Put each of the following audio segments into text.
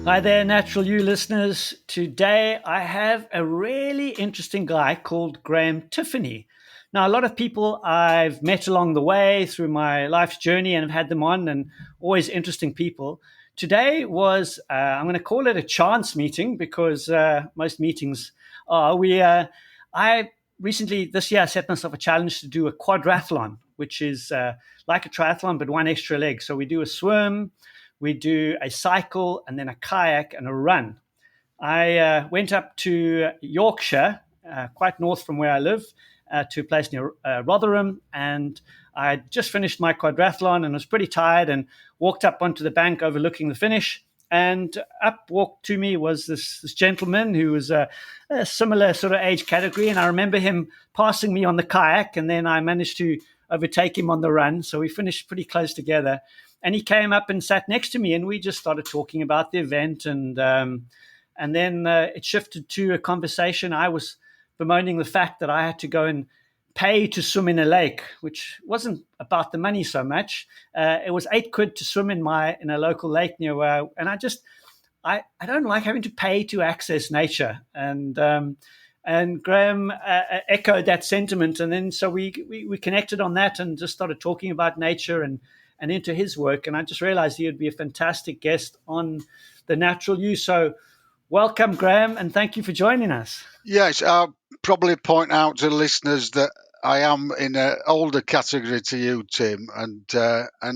Hi there, Natural You listeners. Today I have a really interesting guy called Graham Tiffany. Now, a lot of people I've met along the way through my life's journey and have had them on, and always interesting people. Today was, I'm going to call it a chance meeting because most meetings are. I recently, this year, I set myself a challenge to do a quadrathlon, which is like a triathlon, but one extra leg. So we do a swim, we do a cycle, and then a kayak and a run. I went up to Yorkshire, quite north from where I live, to a place near Rotherham, and I just finished my quadrathlon and was pretty tired and walked up onto the bank overlooking the finish. And up walked to me was this gentleman who was a similar sort of age category. And I remember him passing me on the kayak, and then I managed to overtake him on the run. So we finished pretty close together. And he came up and sat next to me, and we just started talking about the event. And then it shifted to a conversation. I was bemoaning the fact that I had to go and pay to swim in a lake, which wasn't about the money so much. It was £8 to swim in a local lake near where, and I don't like having to pay to access nature. And Graham echoed that sentiment, and then so we connected on that and just started talking about nature and into his work. And I just realized he would be a fantastic guest on the Natural You. So welcome, Graham, and thank you for joining us. Yes, I'll probably point out to listeners that I am in an older category to you, Tim, and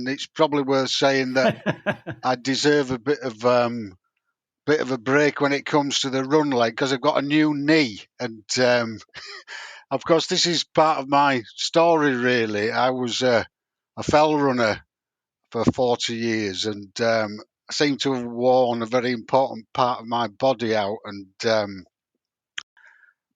it's probably worth saying that I deserve a bit of a break when it comes to the run leg because I've got a new knee, and of course this is part of my story. Really, I was a fell runner for 40 years, and I seem to have worn a very important part of my body out, and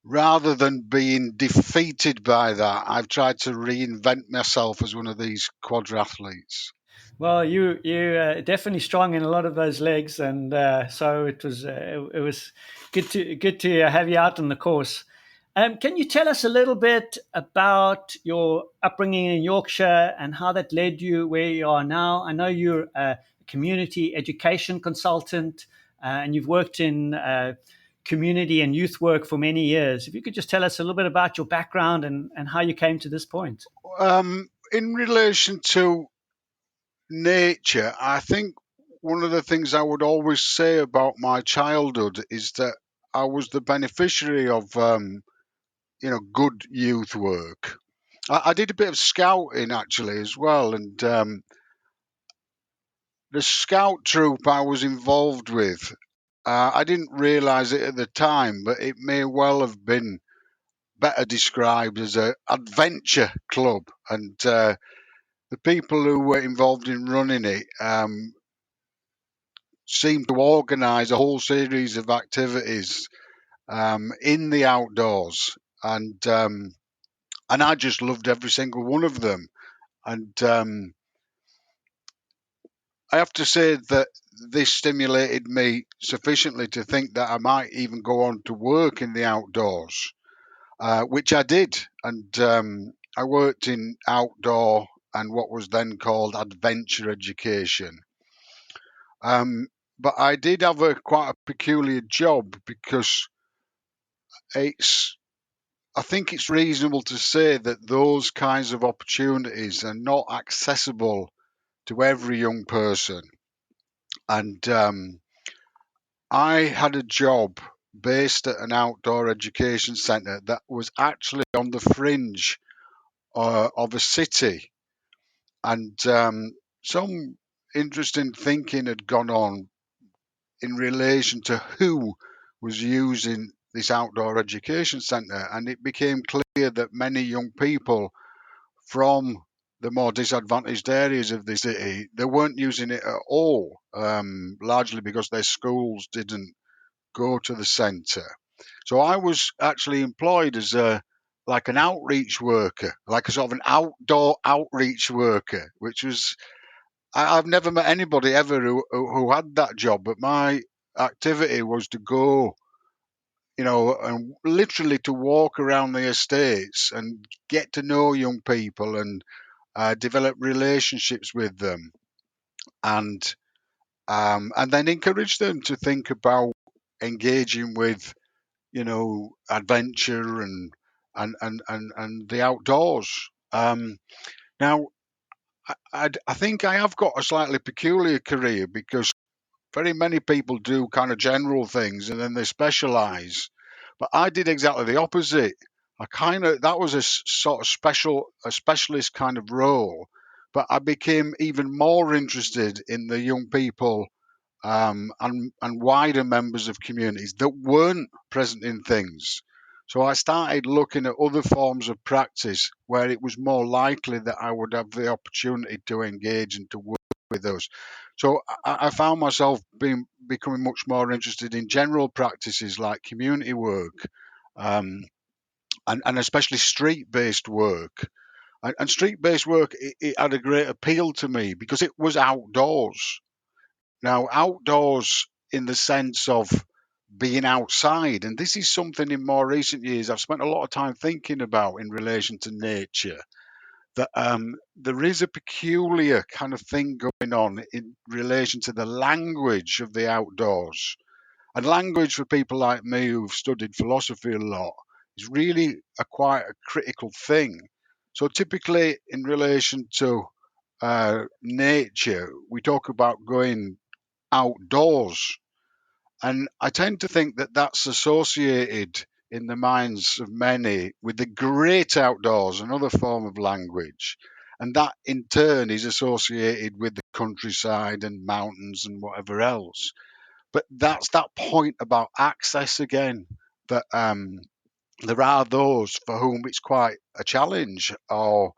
rather than being defeated by that, I've tried to reinvent myself as one of these quadrathletes. Well, you definitely strong in a lot of those legs, and so it was good to have you out on the course. Can you tell us a little bit about your upbringing in Yorkshire and how that led you where you are now? I know you're a community education consultant, and you've worked in community and youth work for many years. If you could just tell us a little bit about your background and how you came to this point. In relation to nature, I think one of the things I would always say about my childhood is that I was the beneficiary of good youth work. I did a bit of scouting actually as well, and the scout troop I was involved with, I didn't realise it at the time, but it may well have been better described as an adventure club. And the people who were involved in running it seemed to organise a whole series of activities in the outdoors, and I just loved every single one of them. And I have to say that this stimulated me sufficiently to think that I might even go on to work in the outdoors, which I did. And I worked in outdoor and what was then called adventure education. But I did have quite a peculiar job because it's. I think it's reasonable to say that those kinds of opportunities are not accessible to every young person. And I had a job based at an outdoor education centre that was actually on the fringe of a city. And some interesting thinking had gone on in relation to who was using this outdoor education centre. And it became clear that many young people from the more disadvantaged areas of the city, they weren't using it at all, largely because their schools didn't go to the centre. So I was actually employed as like an outreach worker, like a sort of an outdoor outreach worker, which was I've never met anybody ever who had that job, but my activity was to go, and literally to walk around the estates and get to know young people and develop relationships with them. And and then encourage them to think about engaging with, adventure and the outdoors. Now, I think I have got a slightly peculiar career because very many people do kind of general things and then they specialize. But I did exactly the opposite. That was sort of a specialist kind of role. But I became even more interested in the young people, and wider members of communities that weren't present in things. So I started looking at other forms of practice where it was more likely that I would have the opportunity to engage and to work with those. So I found myself becoming much more interested in general practices like community work, um, and especially street-based work. And street-based work, it had a great appeal to me because it was outdoors. Now, outdoors in the sense of being outside, and this is something in more recent years I've spent a lot of time thinking about in relation to nature. That there is a peculiar kind of thing going on in relation to the language of the outdoors. And language for people like me who've studied philosophy a lot is really quite a critical thing. So typically, in relation to nature, we talk about going outdoors. And I tend to think that that's associated in the minds of many with the great outdoors, another form of language. And that in turn is associated with the countryside and mountains and whatever else. But that's that point about access again, that there are those for whom it's quite a challenge, or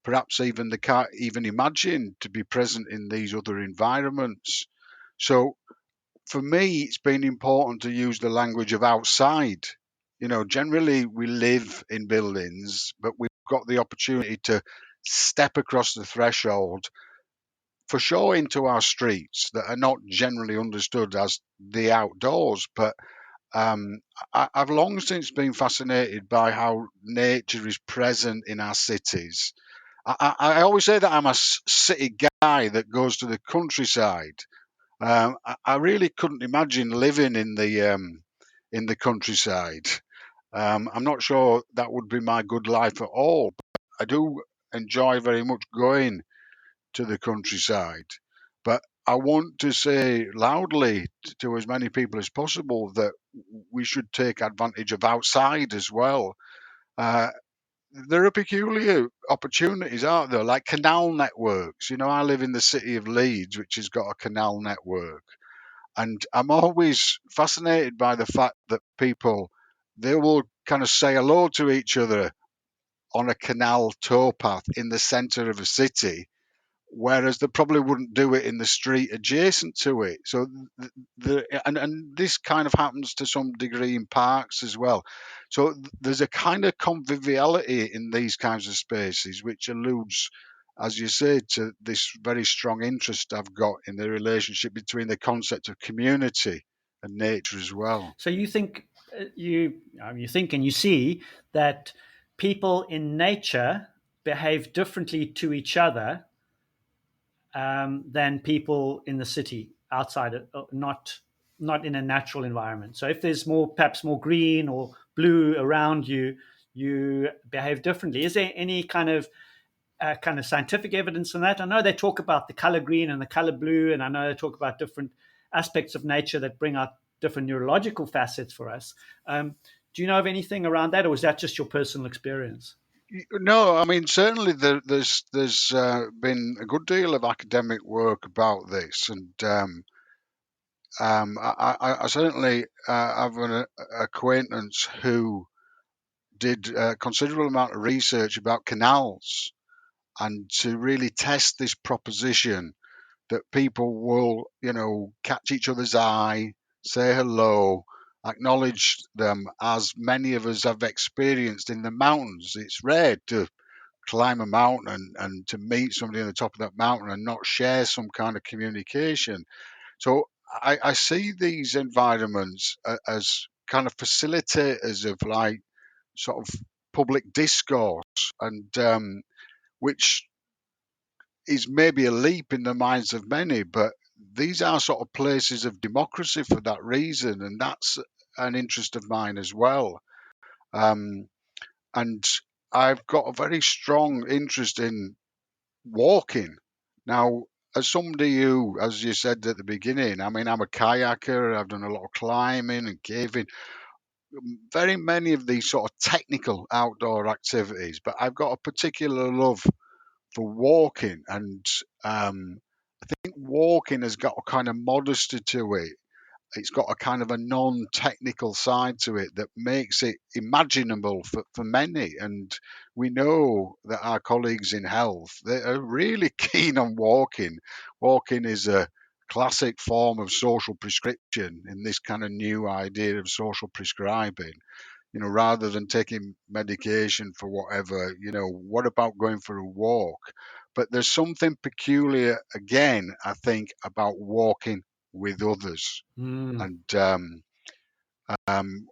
perhaps even they can't even imagine to be present in these other environments. So for me, it's been important to use the language of outside. Generally we live in buildings, but we've got the opportunity to step across the threshold for sure into our streets that are not generally understood as the outdoors. But I've long since been fascinated by how nature is present in our cities. I always say that I'm a city guy that goes to the countryside. I really couldn't imagine living in the countryside. I'm not sure that would be my good life at all. But I do enjoy very much going to the countryside. But I want to say loudly to as many people as possible that we should take advantage of outside as well. Uh, there are peculiar opportunities, aren't there? Like canal networks. I live in the city of Leeds, which has got a canal network. And I'm always fascinated by the fact that people, they will kind of say hello to each other on a canal towpath in the center of a city, whereas they probably wouldn't do it in the street adjacent to it. So and this kind of happens to some degree in parks as well. So there's a kind of conviviality in these kinds of spaces which alludes, as you say, to this very strong interest I've got in the relationship between the concept of community and nature as well. So you think you think and you see that people in nature behave differently to each other than people in the city outside, not in a natural environment. So if there's perhaps more green or blue around you, you behave differently. Is there any kind of scientific evidence on that? I know they talk about the color green and the color blue, and I know they talk about different aspects of nature that bring out different neurological facets for us. Do you know of anything around that, or is that just your personal experience? No, I mean certainly there's been a good deal of academic work about this, and I certainly have an acquaintance who did a considerable amount of research about canals and to really test this proposition that people will, catch each other's eye, say hello, acknowledge them, as many of us have experienced in the mountains. It's rare to climb a mountain and to meet somebody on the top of that mountain and not share some kind of communication. So I see these environments as kind of facilitators of like sort of public discourse, and which is maybe a leap in the minds of many, but these are sort of places of democracy for that reason, and that's an interest of mine as well. Um, and I've got a very strong interest in walking. Now, as somebody who, as you said at the beginning, I mean, I'm a kayaker, I've done a lot of climbing and caving, very many of these sort of technical outdoor activities, but I've got a particular love for walking. And I think walking has got a kind of modesty to it. It's got a kind of a non-technical side to it that makes it imaginable for many. And we know that our colleagues in health, they are really keen on walking. Walking is a classic form of social prescription in this kind of new idea of social prescribing. Rather than taking medication for whatever, what about going for a walk? But there's something peculiar, again, I think, about walking with others. Mm, And um,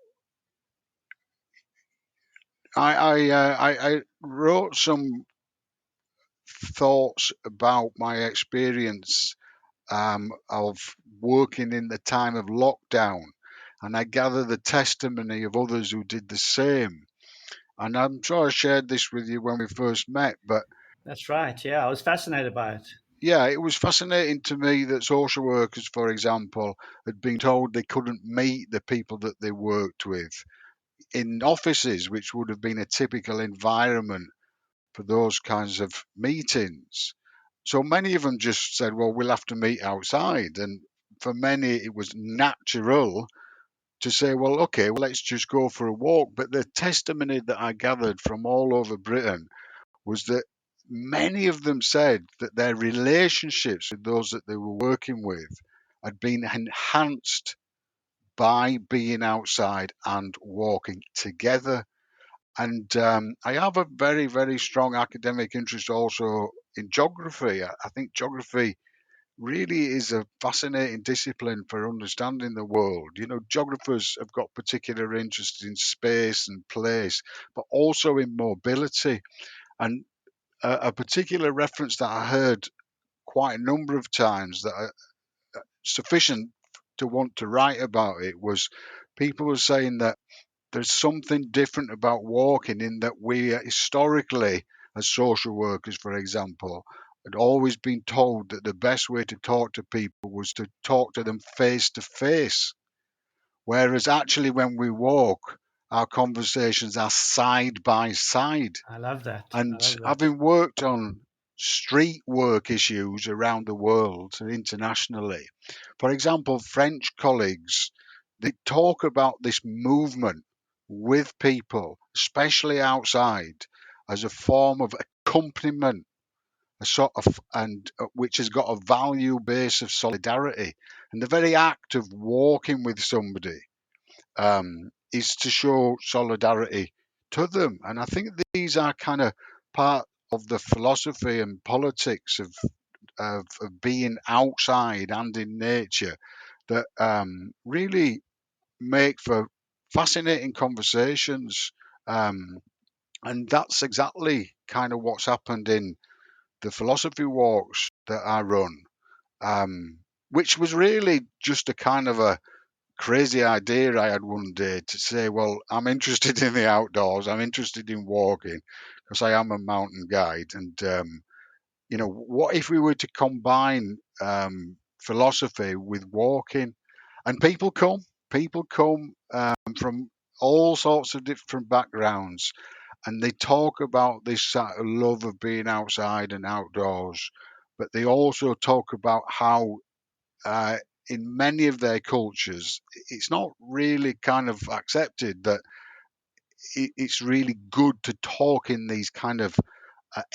I wrote some thoughts about my experience of working in the time of lockdown, and I gather the testimony of others who did the same. And I'm sure I shared this with you when we first met, but that's right. Yeah, I was fascinated by it. yeah, it was fascinating to me that social workers, for example, had been told they couldn't meet the people that they worked with in offices, which would have been a typical environment for those kinds of meetings. So many of them just said, well, we'll have to meet outside. And for many, it was natural to say, well, okay, well, let's just go for a walk. But the testimony that I gathered from all over Britain was that many of them said that their relationships with those that they were working with had been enhanced by being outside and walking together. And I have a very, very strong academic interest also in geography. I think geography really is a fascinating discipline for understanding the world. Geographers have got particular interest in space and place, but also in mobility. And a particular reference that I heard quite a number of times that are sufficient to want to write about it was people were saying that there's something different about walking in that we historically, as social workers, for example, had always been told that the best way to talk to people was to talk to them face to face. Whereas actually, when we walk, our conversations are side by side. I love that. I And love that. having worked on street work issues around the world and internationally, for example, French colleagues, they talk about this movement with people, especially outside, as a form of accompaniment, a sort of, and which has got a value base of solidarity. And the very act of walking with somebody is to show solidarity to them. And I think these are kind of part of the philosophy and politics of being outside and in nature that really make for fascinating conversations. Um, and that's exactly kind of what's happened in the philosophy walks that I run, um, which was really just a kind of a crazy idea I had one day to say, well, I'm interested in the outdoors. I'm interested in walking because I am a mountain guide. And, what if we were to combine philosophy with walking? And people come from all sorts of different backgrounds and they talk about this sort of love of being outside and outdoors. But they also talk about how uh, in many of their cultures, it's not really kind of accepted that it's really good to talk in these kind of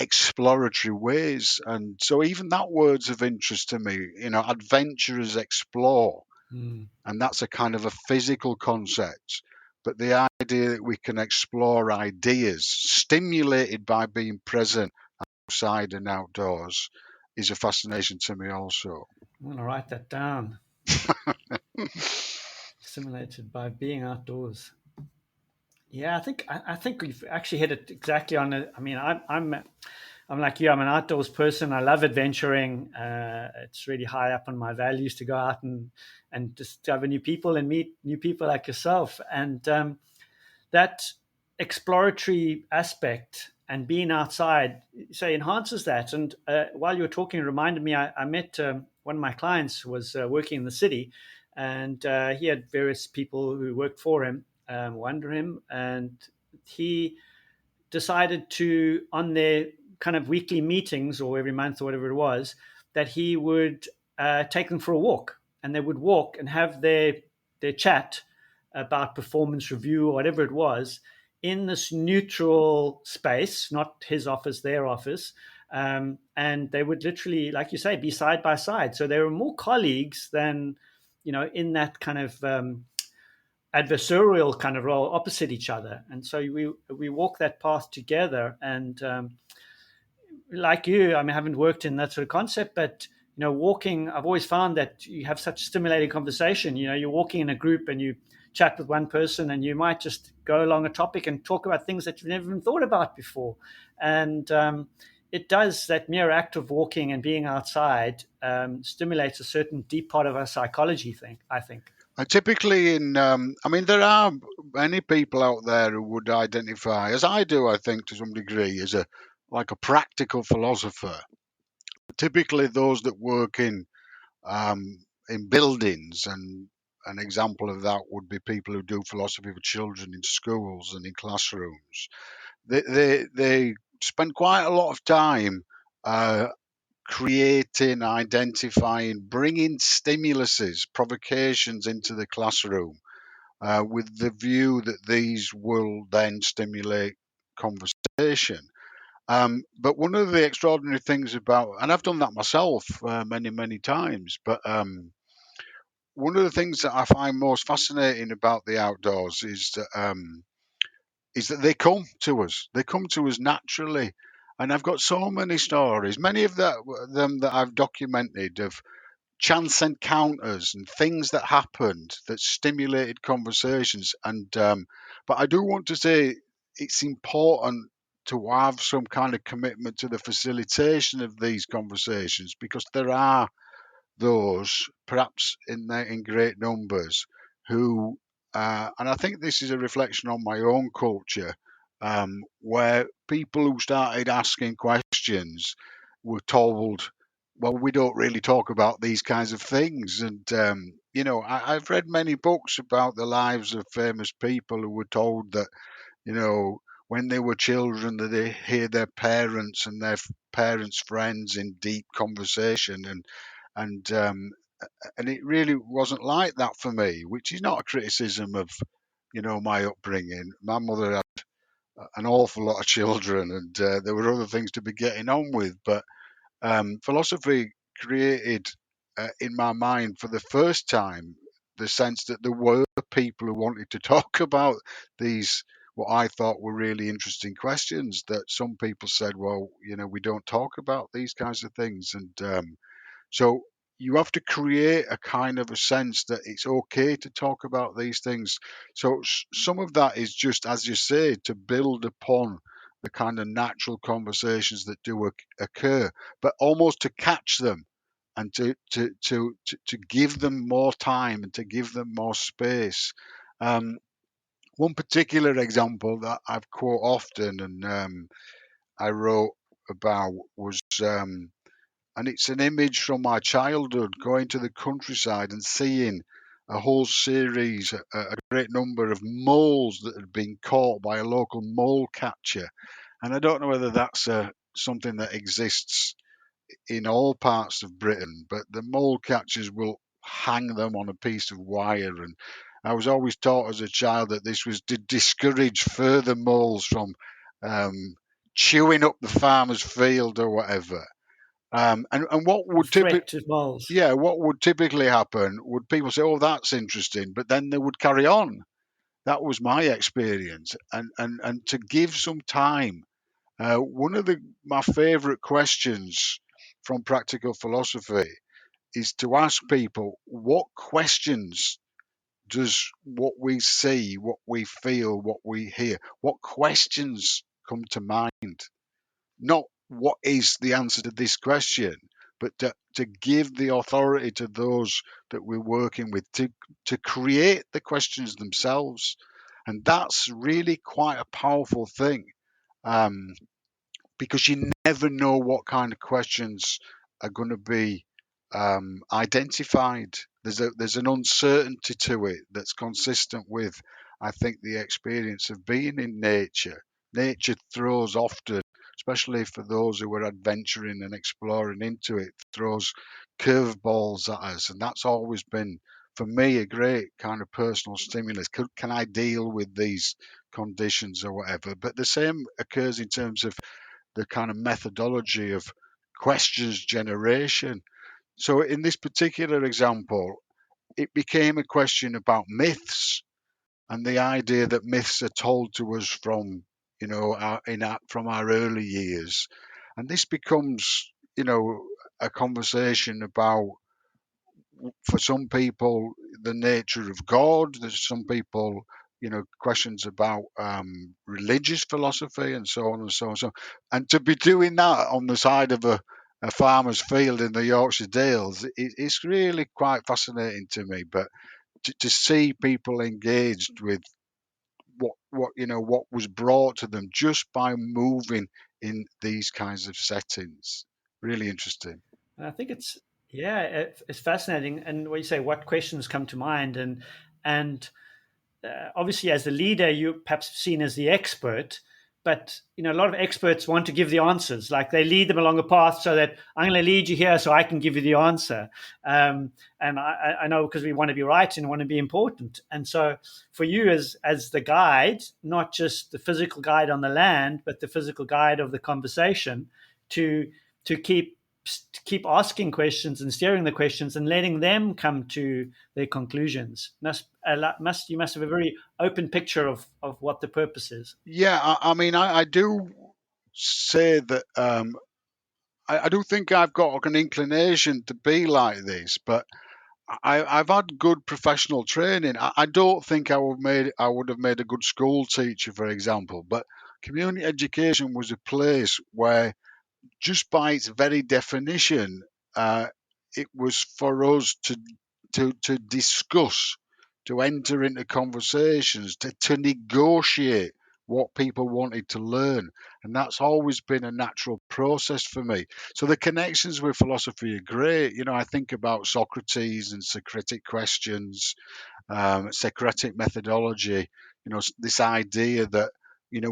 exploratory ways. And so, even that word's of interest to me. Adventurers explore, Mm. and that's a kind of a physical concept. But the idea that we can explore ideas stimulated by being present outside and outdoors is a fascination to me, also. I'm going to write that down. Stimulated by being outdoors. Yeah, I think we've actually hit it exactly on it. I mean, I'm I'm like you. I'm an outdoors person. I love adventuring. It's really high up on my values to go out and discover new people and meet new people like yourself. And that exploratory aspect and being outside so enhances that. And while you were talking, it reminded me, I met one of my clients who was working in the city, and he had various people who worked for him, under him, and he decided to, on their kind of weekly meetings or every month or whatever it was, that he would take them for a walk, and they would walk and have their chat about performance review or whatever it was in this neutral space, not his office, their office. And they would literally, like you say, be side by side. So they were more colleagues than, in that kind of adversarial kind of role opposite each other. And so we walk that path together. And like you, I mean, I haven't worked in that sort of concept, but walking, I've always found that you have such stimulating conversation. You're walking in a group and you chat with one person, and you might just go along a topic and talk about things that you've never even thought about before. And it does, that mere act of walking and being outside stimulates a certain deep part of our psychology thing, I think. Typically, I mean, there are many people out there who would identify, as I do, I think, to some degree, as a practical philosopher. Typically, those that work in buildings, and an example of that would be people who do philosophy for children in schools and in classrooms. They spend quite a lot of time uh, creating, identifying, bringing stimuluses, provocations into the classroom, with the view that these will then stimulate conversation. But one of the extraordinary things about, and I've done that myself many, many times, but one of the things that I find most fascinating about the outdoors is that they come to us. They come to us naturally. And I've got so many stories, many of them that I've documented, of chance encounters and things that happened that stimulated conversations. But I do want to say it's important to have some kind of commitment to the facilitation of these conversations, because there are those, perhaps in great numbers, who, and I think this is a reflection on my own culture, where people who started asking questions were told, well, we don't really talk about these kinds of things. And, I've read many books about the lives of famous people who were told that, you know, when they were children, that they hear their parents and their parents' friends in deep conversation, and and it really wasn't like that for me, which is not a criticism of, my upbringing. My mother had an awful lot of children, and there were other things to be getting on with. But philosophy created, in my mind, for the first time, the sense that there were people who wanted to talk about these, what I thought were really interesting questions. That some people said, well, we don't talk about these kinds of things. And so you have to create a kind of a sense that it's okay to talk about these things. So some of that is just, as you say, to build upon the kind of natural conversations that do occur, but almost to catch them, and to give them more time and to give them more space. Um, One particular example that I've quote often, and I wrote about, was and it's an image from my childhood, going to the countryside and seeing a whole series, a great number of moles that had been caught by a local mole catcher. And I don't know whether that's something that exists in all parts of Britain, but the mole catchers will hang them on a piece of wire. And I was always taught as a child that this was to discourage further moles from um, chewing up the farmer's field or whatever. And what The would threat to moles. what would typically happen would people say, "Oh, that's interesting," but then they would carry on. That was my experience, and to give some time. One of my favourite questions from practical philosophy is to ask people, what questions does what we see, what we feel, what we hear, what questions come to mind? Not what is the answer to this question, but to give the authority to those that we're working with to create the questions themselves. And that's really quite a powerful thing, um, because you never know what kind of questions are going to be identified. There's an uncertainty to it that's consistent with, I think, the experience of being in nature. Nature throws often, especially for those who are adventuring and exploring into it, throws curveballs at us, and that's always been, for me, a great kind of personal stimulus. Can I deal with these conditions or whatever? But the same occurs in terms of the kind of methodology of questions generation. So in this particular example, it became a question about myths and the idea that myths are told to us from, from our early years, and this becomes, a conversation about, for some people, the nature of God. There's some people, questions about religious philosophy and so on and so on. So, and to be doing that on the side of a farmer's field in the Yorkshire Dales, it's really quite fascinating to me. But to see people engaged with what was brought to them just by moving in these kinds of settings, really interesting. And I think it's yeah, it's fascinating. And when you say what questions come to mind, and obviously as the leader, you're perhaps seen as the expert, but a lot of experts want to give the answers. Like they lead them along a path so that I'm going to lead you here so I can give you the answer. And I know because we want to be right and want to be important. And so for you as the guide, not just the physical guide on the land, but the physical guide of the conversation, to to keep asking questions and steering the questions and letting them come to their conclusions. You must have a very open picture of what the purpose is. Yeah, I mean, I do say that I do think I've got an inclination to be like this, but I've had good professional training. I don't think I would have made a good school teacher, for example. But community education was a place where, just by its very definition, uh, it was for us to discuss, to enter into conversations, to negotiate what people wanted to learn. And that's always been a natural process for me. So the connections with philosophy are great. I think about Socrates and Socratic questions, Socratic methodology, this idea that,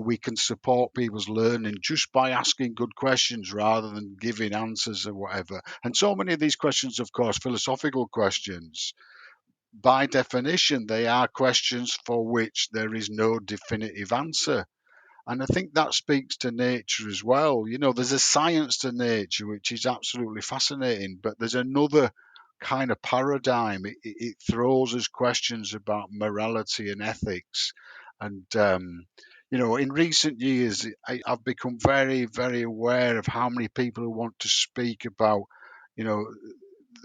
we can support people's learning just by asking good questions rather than giving answers or whatever. And so many of these questions, of course, philosophical questions, by definition, they are questions for which there is no definitive answer. And I think that speaks to nature as well. There's a science to nature which is absolutely fascinating, but there's another kind of paradigm. It throws us questions about morality and ethics. And, in recent years, I've become very, very aware of how many people who want to speak about, you know,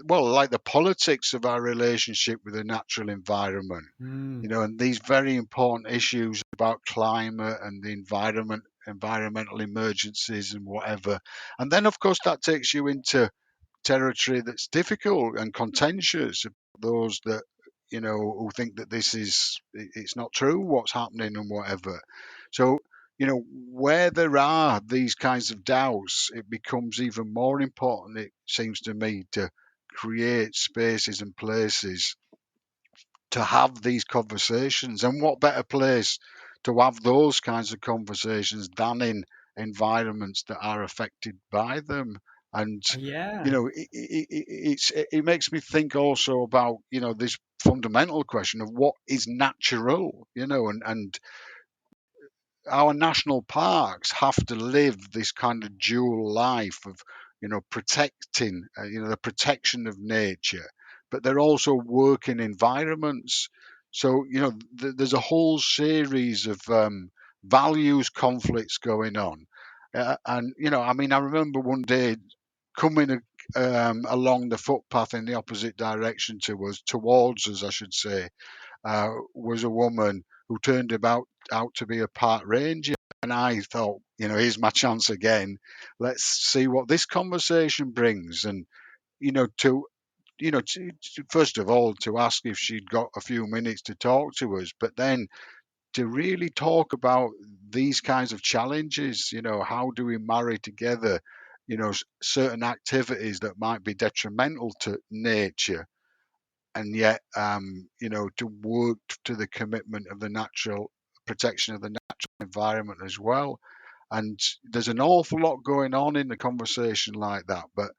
well, like the politics of our relationship with the natural environment, Mm. and these very important issues about climate and the environmental emergencies and whatever. And then, of course, that takes you into territory that's difficult and contentious. Those that, who think that it's not true what's happening and whatever. So, where there are these kinds of doubts, it becomes even more important, it seems to me, to create spaces and places to have these conversations. And what better place to have those kinds of conversations than in environments that are affected by them? And Yeah. it makes me think also about, this fundamental question of what is natural, and our national parks have to live this kind of dual life of, protecting, the protection of nature, but they're also working environments. So, there's a whole series of values conflicts going on. And, I mean, I remember one day coming along the footpath in the opposite direction towards us, I should say, was a woman who turned out to be a park ranger. and I thought, here's my chance again. Let's see what this conversation brings. And, to first of all, to ask if she'd got a few minutes to talk to us, but then to really talk about these kinds of challenges. How do we marry together, certain activities that might be detrimental to nature, and yet, to work to the commitment of the natural protection of the natural environment as well. And there's an awful lot going on in the conversation like that, but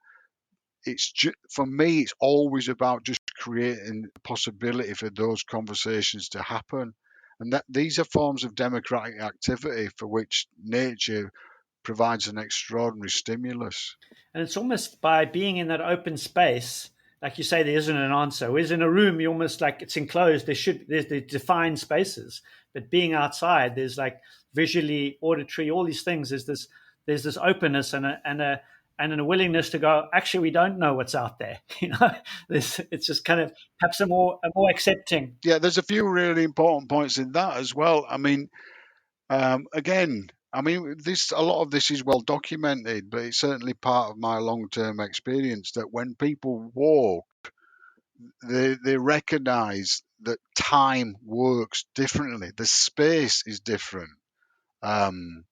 for me, it's always about just creating the possibility for those conversations to happen. And that these are forms of democratic activity for which nature provides an extraordinary stimulus. And it's almost by being in that open space, like you say, there isn't an answer. Whereas in a room, you almost like it's enclosed. There's the defined spaces, but being outside, there's like visually, auditory, all these things. There's this openness and a willingness to go. Actually, we don't know what's out there. It's just kind of perhaps a more accepting. Yeah, there's a few really important points in that as well. I mean, again, this a lot of this is well documented, but it's certainly part of my long-term experience that when people walk, they recognise that time works differently. The space is different. Um,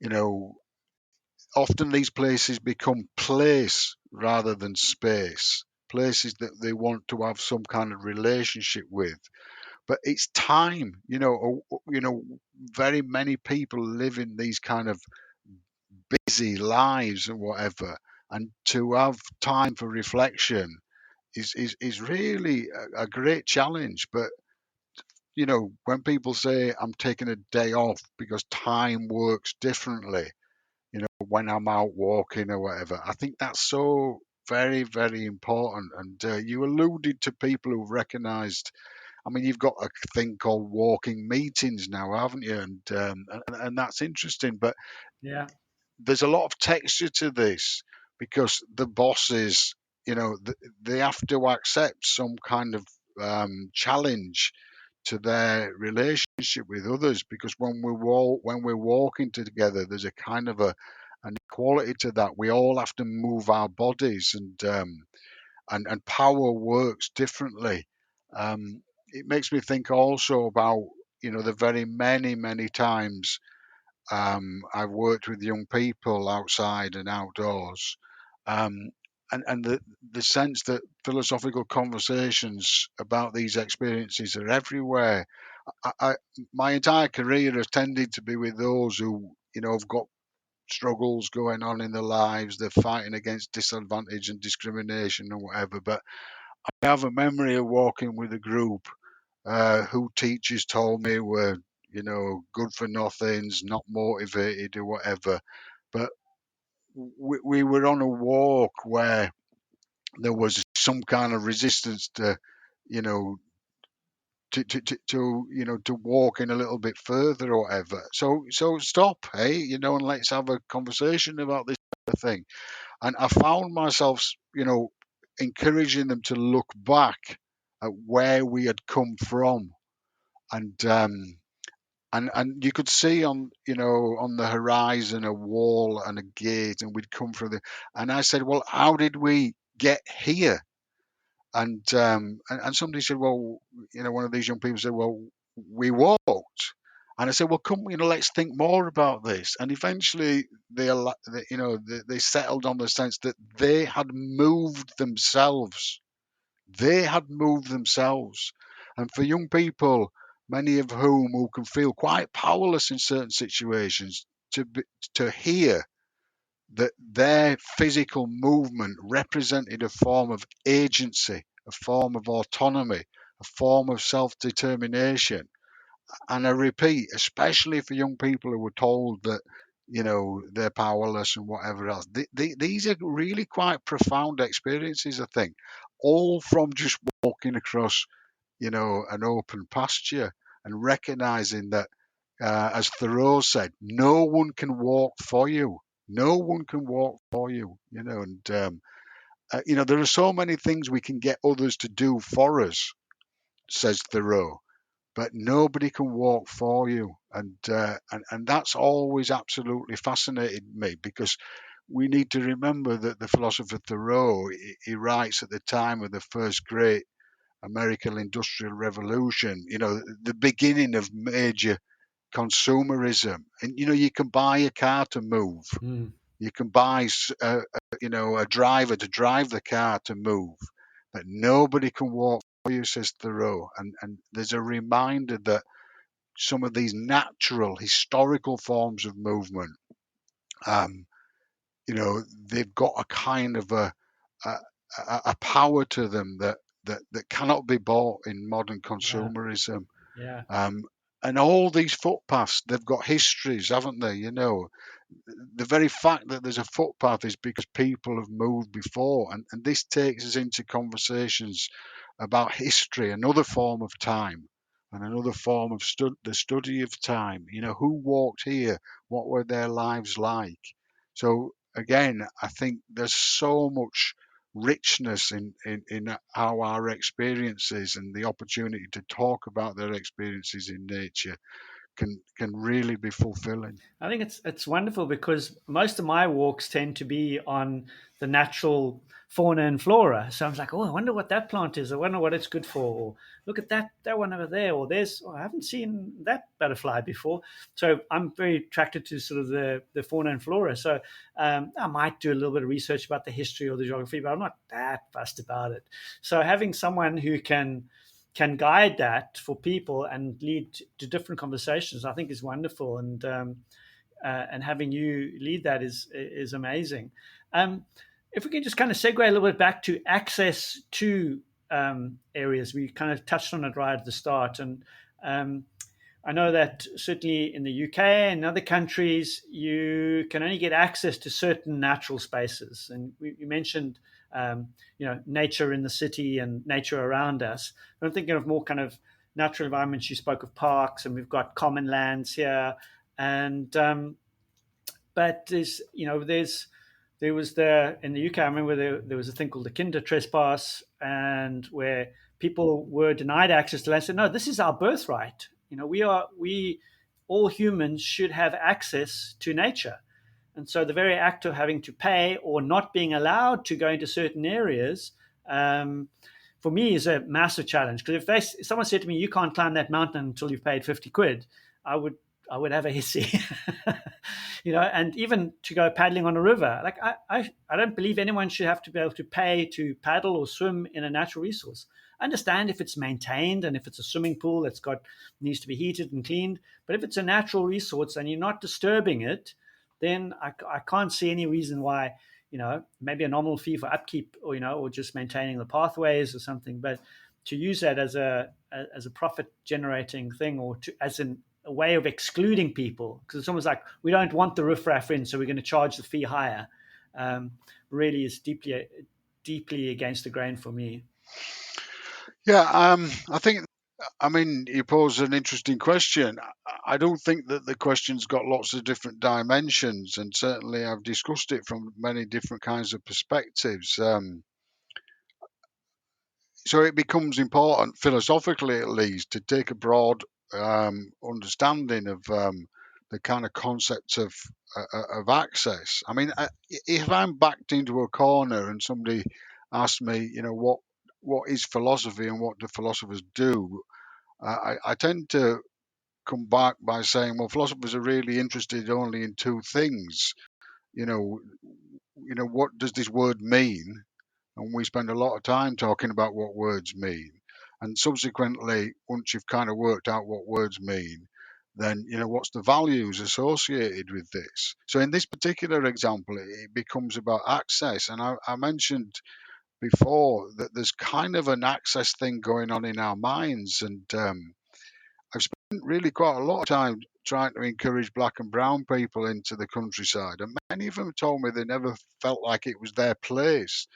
you know, Often these places become place rather than space. Places that they want to have some kind of relationship with, but it's time. Very many people live in these kind of busy lives and whatever, and to have time for reflection is really a great challenge. But when people say I'm taking a day off because time works differently, when I'm out walking or whatever, I think that's so very, very important. And you alluded to people who've recognised. You've got a thing called walking meetings now, haven't you? And that's interesting. But Yeah. there's a lot of texture to this because the bosses, they have to accept some kind of challenge to their relationship with others. Because when we're walking together, there's a kind of an equality to that. We all have to move our bodies, and power works differently. It makes me think also about the very many times I've worked with young people outside and outdoors, um, and the sense that philosophical conversations about these experiences are everywhere. I, my entire career has tended to be with those who have got struggles going on in their lives. They're fighting against disadvantage and discrimination and whatever. But I have a memory of walking with a group who teachers told me were, good for nothings, not motivated or whatever. But we were on a walk where there was some kind of resistance to, you know, to walk in a little bit further or whatever. So stop, hey, and let's have a conversation about this thing. And I found myself, encouraging them to look back at where we had come from, and and you could see on the horizon a wall and a gate, and we'd come from the. And I said, well, how did we get here? And somebody said, well, one of these young people said, well, we walked. And I said, well, come, let's think more about this. And eventually, they settled on the sense that they had moved themselves. They had moved themselves. And for young people, many of whom can feel quite powerless in certain situations, to hear that their physical movement represented a form of agency, a form of autonomy, a form of self determination. And I repeat, especially for young people who were told that, they're powerless and whatever else, these are really quite profound experiences, I think, all from just walking across, an open pasture and recognizing that, as Thoreau said, no one can walk for you. No one can walk for you, there are so many things we can get others to do for us, says Thoreau. but nobody can walk for you. And that's always absolutely fascinated me, because we need to remember that the philosopher Thoreau, he writes at the time of the first great American Industrial Revolution, the beginning of major consumerism. And, you can buy a car to move. Mm. You can buy, a driver to drive the car to move, but nobody can walk for you, says Thoreau. And there's a reminder that some of these natural, historical forms of movement, um, they've got a kind of a, a power to them that cannot be bought in modern Yeah. consumerism. Yeah. Um, and all these footpaths, they've got histories, haven't they? The very fact that there's a footpath is because people have moved before. And this takes us into conversations about history, another form of time, and another form of the study of time. Who walked here? What were their lives like? So again, I think there's so much richness in how our experiences and the opportunity to talk about their experiences in nature can really be fulfilling. I think it's wonderful because most of my walks tend to be on the natural fauna and flora. So I was like, oh, I wonder what that plant is. I wonder what it's good for. Or look at that one over there. Or there's I haven't seen that butterfly before. So I'm very attracted to sort of the fauna and flora. So I might do a little bit of research about the history or the geography, but I'm not that fussed about it. So having someone who can guide that for people and lead to different conversations, I think is wonderful. And having you lead that is amazing. Um, if we can just kind of segue a little bit back to access to areas, we kind of touched on it right at the start, and um, I know that certainly in the UK and other countries, you can only get access to certain natural spaces. And you mentioned, nature in the city and nature around us. I'm thinking of more kind of natural environments. You spoke of parks, and we've got common lands here. And but there was in the UK. I remember there was a thing called the Kinder trespass, and where people were denied access to land. Said, no, this is our birthright. We all humans should have access to nature. And so the very act of having to pay or not being allowed to go into certain areas, um, for me, is a massive challenge. Because if someone said to me, "You can't climb that mountain until you've paid 50 quid," I would I would have a hissy. And even to go paddling on a river, like I don't believe anyone should have to be able to pay to paddle or swim in a natural resource. I understand if it's maintained and if it's a swimming pool that's got needs to be heated and cleaned, but if it's a natural resource and you're not disturbing it, then I can't see any reason why, maybe a nominal fee for upkeep, or just maintaining the pathways or something. But to use that as a profit generating thing, or as a way of excluding people, because it's almost like we don't want the riffraff in, so we're going to charge the fee higher. Um, Really is deeply against the grain for me. Yeah, I mean, you pose an interesting question. I don't think that the question's got lots of different dimensions, and certainly I've discussed it from many different kinds of perspectives. So it becomes important, philosophically at least, to take a broad understanding of the kind of concept of access. I mean, if I'm backed into a corner and somebody asks me, what is philosophy and what do philosophers do, I tend to come back by saying, well, philosophers are really interested only in two things. You know, what does this word mean? And we spend a lot of time talking about what words mean. And subsequently, once you've kind of worked out what words mean, then what's the values associated with this. So in this particular example, it becomes about access. And I mentioned before that there's kind of an access thing going on in our minds. And I've spent really quite a lot of time trying to encourage black and brown people into the countryside, and many of them told me they never felt like it was their place.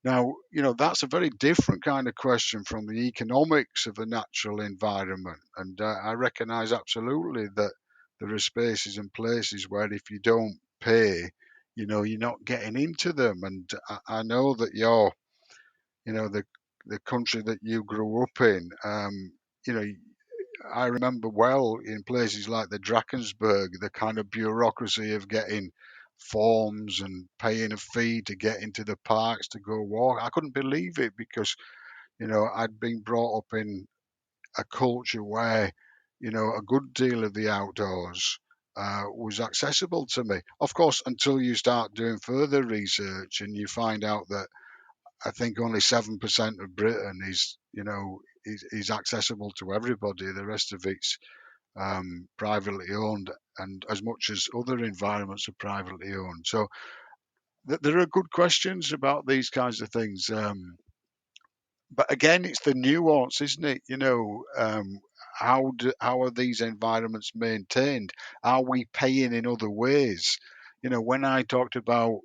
Now, that's a very different kind of question from the economics of the natural environment. And I recognize absolutely that there are spaces and places where if you don't pay, you're not getting into them. And I know that the country that you grew up in, you know, I remember well in places like the Drakensberg, the kind of bureaucracy of getting forms and paying a fee to get into the parks to go walk. I couldn't believe it because, I'd been brought up in a culture where, a good deal of the outdoors was accessible to me. Of course, until you start doing further research and you find out that I think only 7% of Britain is accessible to everybody. The rest of it's privately owned, and as much as other environments are privately owned. So there are good questions about these kinds of things. But again, it's the nuance, isn't it? How are these environments maintained? Are we paying in other ways? When I talked about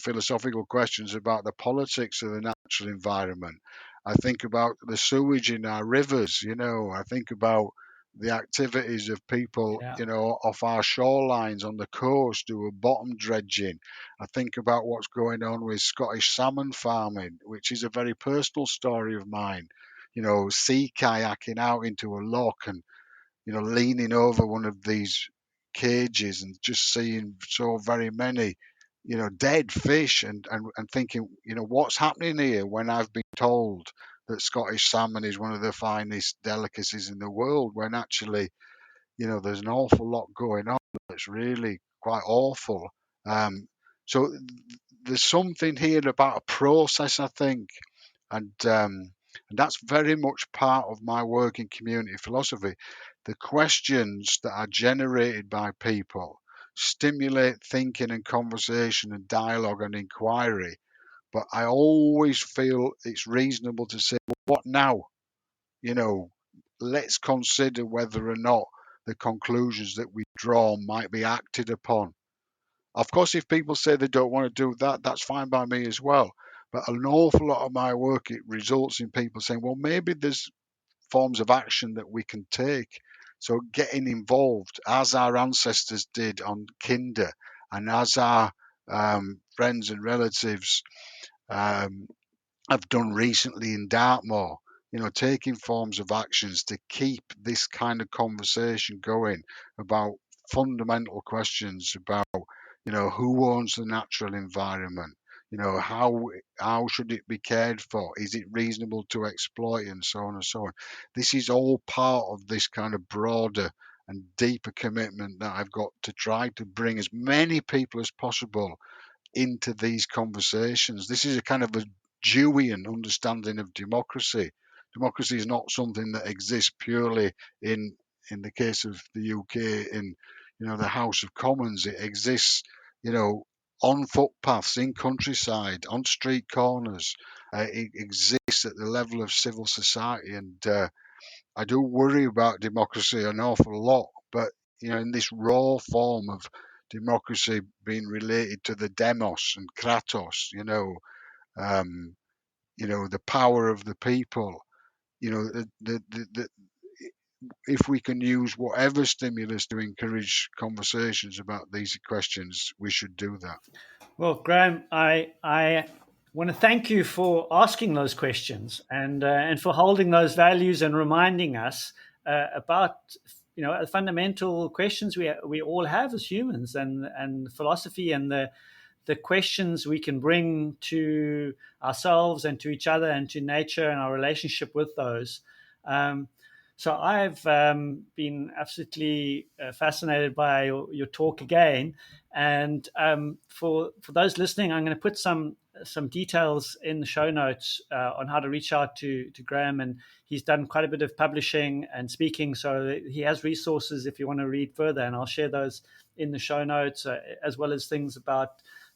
philosophical questions about the politics of the natural environment, I think about the sewage in our rivers. I think about the activities of people, Yeah. off our shorelines on the coast who are bottom dredging. I think about what's going on with Scottish salmon farming, which is a very personal story of mine. Sea kayaking out into a loch and, leaning over one of these cages and just seeing so very many, dead fish and thinking, what's happening here when I've been told that Scottish salmon is one of the finest delicacies in the world, when actually, there's an awful lot going on that's really quite awful. Um, so there's something here about a process, I think, and that's very much part of my work in community philosophy. The questions that are generated by people stimulate thinking and conversation and dialogue and inquiry. But I always feel it's reasonable to say, what now? You know, let's consider whether or not the conclusions that we draw might be acted upon. Of course, if people say they don't want to do that, that's fine by me as well. But an awful lot of my work, it results in people saying, well, maybe there's forms of action that we can take. So getting involved, as our ancestors did on Kinder, and as our friends and relatives um, have done recently in Dartmoor, taking forms of actions to keep this kind of conversation going about fundamental questions about, who owns the natural environment, how should it be cared for? Is it reasonable to exploit, and so on and so on. This is all part of this kind of broader and deeper commitment that I've got to try to bring as many people as possible into these conversations. This is a kind of a Deweyan understanding of democracy. Democracy is not something that exists purely in the case of the UK in the House of Commons. It exists, on footpaths, in countryside, on street corners. It exists at the level of civil society, and I do worry about democracy an awful lot. But in this raw form of democracy being related to the demos and kratos, um, the power of the people, the if we can use whatever stimulus to encourage conversations about these questions, we should do that. Well, Graham, I want to thank you for asking those questions and for holding those values and reminding us about fundamental questions we all have as humans, and philosophy, and the questions we can bring to ourselves and to each other and to nature and our relationship with those. So I've been absolutely fascinated by your talk again. And for those listening, I'm going to put some details in the show notes on how to reach out to Graham. And he's done quite a bit of publishing and speaking, so he has resources if you want to read further. And I'll share those in the show notes, as well as things about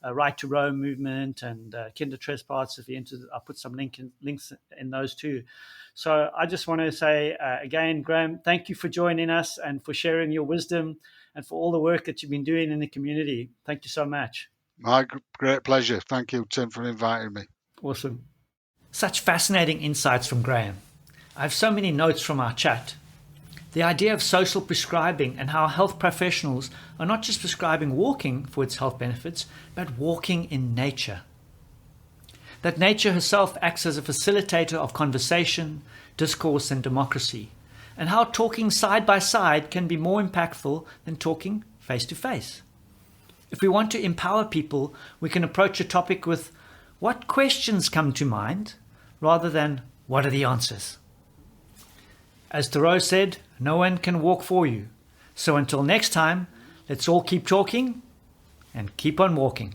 Right to Roam movement and Kinder Trespass. If you're interested, I'll put some links in those too. So I just want to say again, Graham, thank you for joining us and for sharing your wisdom and for all the work that you've been doing in the community. Thank you so much. My great pleasure. Thank you, Tim, for inviting me. Awesome. Such fascinating insights from Graham. I have so many notes from our chat. The idea of social prescribing and how health professionals are not just prescribing walking for its health benefits, but walking in nature. That nature herself acts as a facilitator of conversation, discourse, and democracy. and how talking side by side can be more impactful than talking face to face. If we want to empower people, we can approach a topic with what questions come to mind rather than what are the answers. As Thoreau said, no one can walk for you. So until next time, let's all keep talking and keep on walking.